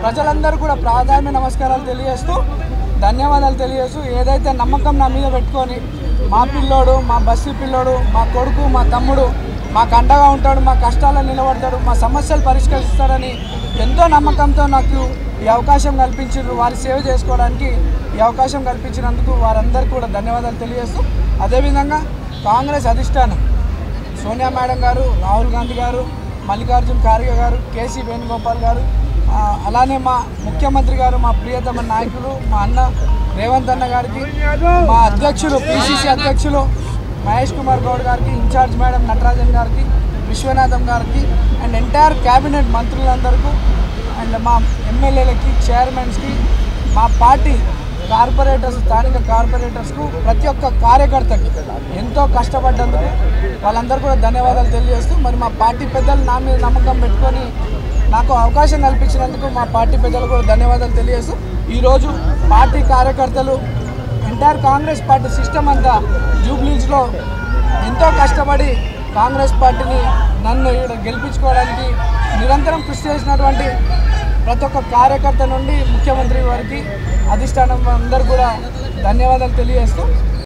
ప్రజలందరూ కూడా ప్రాధాన్య నమస్కారాలు తెలియజేస్తూ ధన్యవాదాలు తెలియజేస్తూ ఏదైతే నమ్మకం నా మీద పెట్టుకొని మా పిల్లోడు, మా బస్సు పిల్లోడు, మా కొడుకు, మా తమ్ముడు మాకు అండగా ఉంటాడు, మా కష్టాలను నిలబడతాడు, మా సమస్యలు పరిష్కరిస్తాడని ఎంతో నమ్మకంతో నాకు ఈ అవకాశం కల్పించారు. వారి సేవ చేసుకోవడానికి ఈ అవకాశం కల్పించినందుకు వారందరికీ కూడా ధన్యవాదాలు తెలియజేస్తూ అదేవిధంగా కాంగ్రెస్ అధిష్టానం సోనియా మేడం గారు, రాహుల్ గాంధీ గారు, మల్లికార్జున ఖార్గే గారు, కేసీ వేణుగోపాల్ గారు, అలానే మా ముఖ్యమంత్రి గారు, మా ప్రియతమ నాయకులు మా అన్న రేవంత్ అన్న గారికి, మా అధ్యక్షులు పిసిసి అధ్యక్షులు మహేష్ కుమార్ గౌడ్ గారికి, ఇన్ఛార్జ్ మేడం నటరాజన్ గారికి, విశ్వనాథం గారికి అండ్ ఎంటైర్ క్యాబినెట్ మంత్రులందరికీ అండ్ మా ఎమ్మెల్యేలకి, చైర్మన్స్కి, మా పార్టీ కార్పొరేటర్స్, స్థానిక కార్పొరేటర్స్కు, ప్రతి ఒక్క కార్యకర్తకి ఎంతో కష్టపడ్డందుకు వాళ్ళందరూ కూడా ధన్యవాదాలు తెలియజేస్తూ మరి మా పార్టీ పెద్దలు నా మీద నమ్మకం పెట్టుకొని నాకు అవకాశం కల్పించినందుకు మా పార్టీ పెద్దలు కూడా ధన్యవాదాలు తెలియజేస్తూ ఈరోజు పార్టీ కార్యకర్తలు ఎంటైర్ కాంగ్రెస్ పార్టీ సిస్టమ్ అంతా జూబ్లీస్లో ఎంతో కష్టపడి కాంగ్రెస్ పార్టీని నన్ను ఇక్కడ గెలిపించుకోవడానికి నిరంతరం కృషి చేసినటువంటి ప్రతి ఒక్క కార్యకర్త నుండి ముఖ్యమంత్రి వారికి అధిష్టానం అందరూ కూడా ధన్యవాదాలు తెలియజేస్తూ